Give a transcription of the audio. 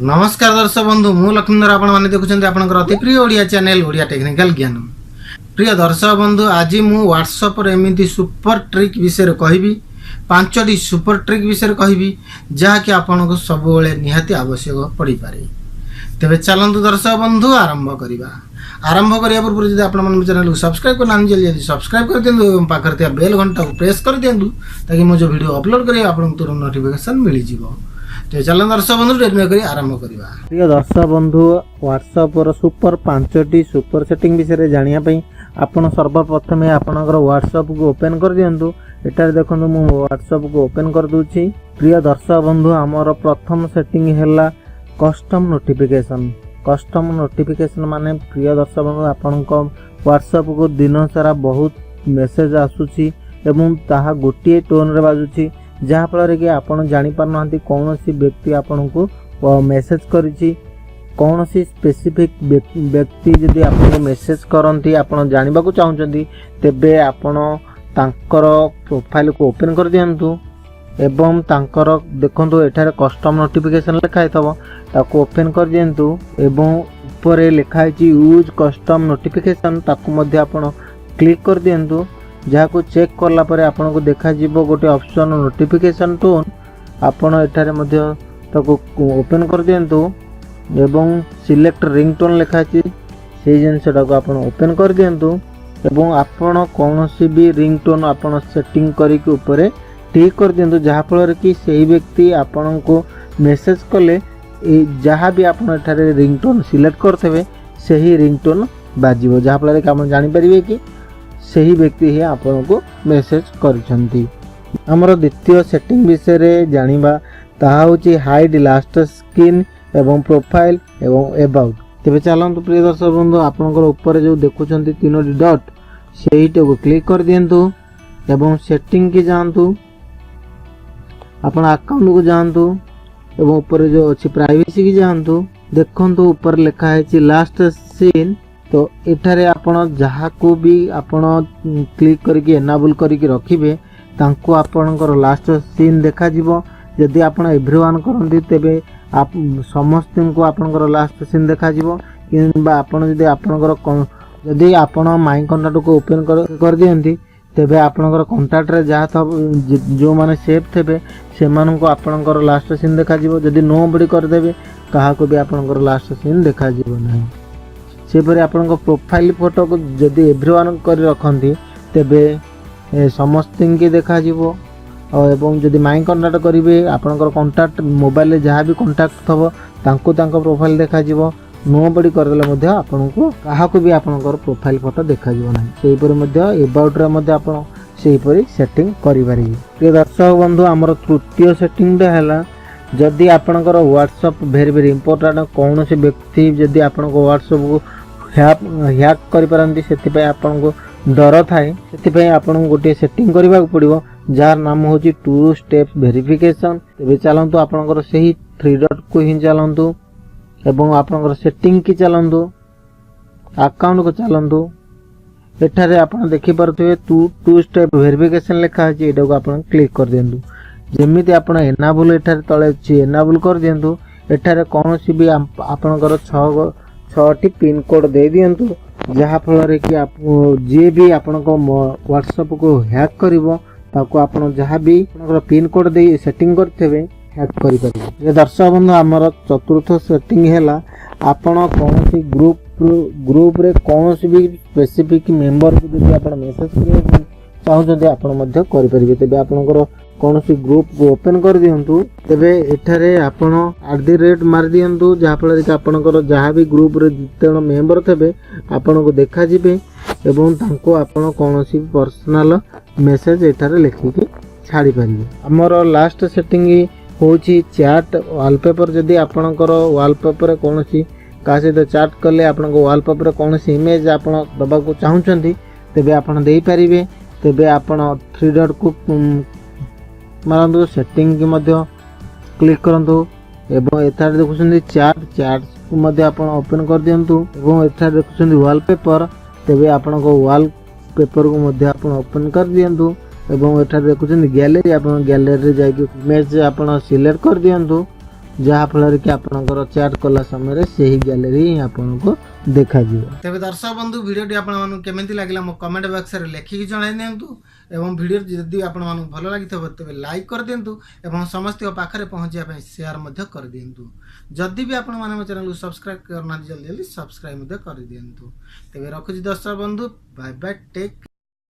नमस्कार दर्शक बंधु मु लक्ष्मीधर आपण मैंने देखुं आपंकर अति प्रिय ओडिया चैनल ओडिया टेक्निकल ज्ञान। प्रिय दर्शक बंधु आज मु व्हाट्सएप एमती सुपर ट्रिक विषय कहबी 5टी सुपर ट्रिक विषय कहबी जहाँकि आपको सब निहाती आवश्यक पड़ पारे। तेरे चलतु दर्शक बंधु आरंभ करने पूर्व जब आप चैनल को सब्सक्राइब करना जल्दी सब्सक्राइब कर दिखाँ पाखे बेल घंटा को प्रेस कर दिखाँ ताकि मुझे वीडियो अपलोड करें आपको तुरंत नोटिफिकेशन मिल जाए। तो चलो दर्शक बंधु डेरी करी आरंभ करवा। प्रिय दर्शक बंधु व्हाट्सएप सुपर 5टी सुपर सेटिंग विषय जानापी आपन सर्वप्रथमे आपनकर व्हाट्सएप को ओपन कर दियंतु। एटार देखंतु मु व्हाट्सएप को ओपन कर दूची। प्रिय दर्शक बंधु आमर प्रथम सेटिंग हैला कस्टम नोटिफिकेशन। कस्टम नोटिफिकेशन माने प्रिय दर्शक बंधु आपनको व्हाट्सएप को दिन सारा बहुत मेसेज आसुची एवं ताहा गोटे टोन रे बाजुची जहाँफल कि आपड़ जापर ना कौन सी व्यक्ति आपण को मेसेज करी कौन सी स्पेसिफिक व्यक्ति जदि आपको मेसेज करती आपड़ जानवा चाहते तेबे आपण तांकर प्रोफाइल को ओपन कर दियंतु एवं तांकर देखंतु एठारे कस्टम नोटिफिकेशन लिखाई थबो ताको ओपन कर दियंतु एवं ऊपर लिखाई यूज कस्टम नोटिफिकेशन ताको मध्ये आपण क्लिक कर दियंतु। जहाँ को चेक करला परे आपन को देखा जीवो गोटे ऑप्शन नोटिफिकेशन टोन आपन एठारे मध्य ताको ओपन कर दियंतु एवं सिलेक्ट रिंगटोन लिखा छी से जिनसटा को आपन ओपन कर दियंतु एवं आपन कोनोसी भी रिंगटोन आपन सेटिंग करी के ऊपर टिक कर दियंतु जहाँ फल कि सही व्यक्ति आपन को मेसेज कले जहाँ भी आपन एठारे रिंगटोन सिलेक्ट करथेबे सही रिंगटोन बाजिबो जहाँ फल कि आपन जानि परिबे कि सही व्यक्ति ही आपन को मेसेज करिसंती। हमर द्वितीय सेटिंग विषय जानिबा ताहा होची हाइड लास्ट स्क्रीन एवं प्रोफाइल एवं अबाउट। तेबे चलंतु प्रिय दर्शक बंधु आपनकर ऊपर जो देखुचंती तीनोटी डॉट सेहीटा को क्लिक कर दियंतु एवं सेटिंग की जांतु आपन अकाउंट को जांतु एवं ऊपर जो अछि प्राइवेसी की जांतु देखंतु ऊपर लिखा है लास्ट सीन। तो एठारे आपण जहाँ को भी आपण क्लिक करके एनाबल करके रखिबे तांको आपणकर लास्ट सीन देखा जिवो। यदि आपण एवरीवन करंती तेबे आप समस्त को आपणकर लास्ट सीन देखा जिवो किबा आपण जदि आपणकर जदि आपण माई कांटेक्ट को ओपन कर दियंती तेबे आपणकर कांटेक्ट रे जहाँ जो माने सेव थेबे से मानन को आपणकर लास्ट सीन देखा जिवो। जदि नो बडी कर देबे कहा को भी आपणकर लास्ट सीन देखा जिवो नाही। सेपरी आपन प्रोफाइल फोटो को जदि एवरीवन कर रखती तेबे समस्त की देखा जीवो एवं जदि माई कांटेक्ट करेंगे आपनकर कांटेक्ट मोबाइल जहाँ भी कांटेक्ट थबो तांको तांको प्रोफाइल देखा जीवो। नो बडी करदेले मध्ये आपनको काहाको भी आपनकर प्रोफाइल फोटो देखा जीवो नाही। सेहीपरि मध्ये अबाउट रे मध्ये आपण सेहीपरि सेटिंग करि पारिबे। प्रिय दर्शक बंधु हमर तृतीय सेटिंग रे हला जदि आपनकर व्हाट्सएप वेरी वेरी इंपोर्टेंट कौन से व्यक्ति जदि आपनको व्हाट्सएप को हैक करि पारंती सेति आपन को डर थाए सेति आपन गोटे सेटिंग करबा पड़िबो जार नाम होची 2 स्टेप वेरिफिकेशन। तेबे चलंतु आपनकर सही 3 डॉट को ही चलंतु एवं आपनकर सेटिंग की चलंतु अकाउंट को चलंतु एठारे आपन देखि परथुवे 2 स्टेप वेरिफिकेशन लिखा अछि एटा को आपन क्लिक कर देंतु। जेमिति आपन एनाबल एठारे तळे अछि एनाबल कर देंतु। एठारे कोनोसी भी आपनकर 6टी पिन कोड दे दियंतु जहाँ फल कि आप जे भी आपण को व्हाट्सएप को हैक करिवो ताको आपण जहाँ भी पिन कोड दे सेटिंग करथेबे हैक करि परिबे। ये दर्शक बंधु हमर चतुर्थ सेटिंग हैला आपण कोनोसी ग्रुप रे कोनोसी भी स्पेसिफिक मेंबर को जदि आपण मेसेज करिवे चाहउछते आपण मध्ये करि परिबे तेबे आपनकर कोनोसी ग्रुप को ओपन कर दियंतु तेबे एठारे आपण @ मार दियंतु जहाँ फल कि आपनकर जहाँ भी ग्रुप रे जितेण मेंबर थेबे आपण को देखा जिबे एवं तांको आपण कोनोसी पर्सनल मेसेज एठारे लिखि के छाड़ी परिबे। हमर लास्ट सेटिंग होची चैट वॉलपेपर जदि आपनकर वॉलपेपर कोनोसी का सहित चैट करले आपनको वॉलपेपर कोनोसी इमेज आपण दबा को चाहउछंती तेबे आपण देई परिबे। तेबे आपण 3 डॉट को मारंतु सेटिंग की मध्य क्लिक करंतु एवं एथार देखुछंती चैट को मध्य आपण ओपन कर दियंतु एवं एथार देखुछंती वॉलपेपर तेबे आपण को वॉलपेपर को मध्य आपण ओपन कर दियंतु एवं एथार देखुछंती गैलरी आपण गैलरी रे जाई इमेज आपण सिलेक्ट कर दियंतु ଯାହାଫଳରେ କି ଆପଣଙ୍କର ଚାଟ୍ କଲା ସମୟରେ ସେହି ଗ୍ୟାଲେରୀ ହିଁ ଆପଣଙ୍କୁ ଦେଖାଯିବ। ତେବେ ଦର୍ଶକ ବନ୍ଧୁ ଭିଡ଼ିଓଟି ଆପଣମାନଙ୍କୁ କେମିତି ଲାଗିଲା ମୋ କମେଣ୍ଟ ବକ୍ସରେ ଲେଖିକି ଜଣାଇ ଦିଅନ୍ତୁ ଏବଂ ଭିଡ଼ିଓ ଯଦି ଆପଣମାନଙ୍କୁ ଭଲ ଲାଗିଥିବ ତେବେ ଲାଇକ୍ କରିଦିଅନ୍ତୁ ଏବଂ ସମସ୍ତଙ୍କ ପାଖରେ ପହଞ୍ଚିବା ପାଇଁ ସେୟାର ମଧ୍ୟ କରିଦିଅନ୍ତୁ। ଯଦି ବି ଆପଣମାନେ ମୋ ଚ୍ୟାନେଲକୁ ସବସ୍କ୍ରାଇବ୍ କରୁନାହାନ୍ତି ଜଲ୍ଦି ଜଲ୍ଦି ସବସ୍କ୍ରାଇବ୍ ମଧ୍ୟ କରିଦିଅନ୍ତୁ। ତେବେ ରଖୁଛି ଦର୍ଶକ ବନ୍ଧୁ, ବାଏ ବାଏ, ଟେକ୍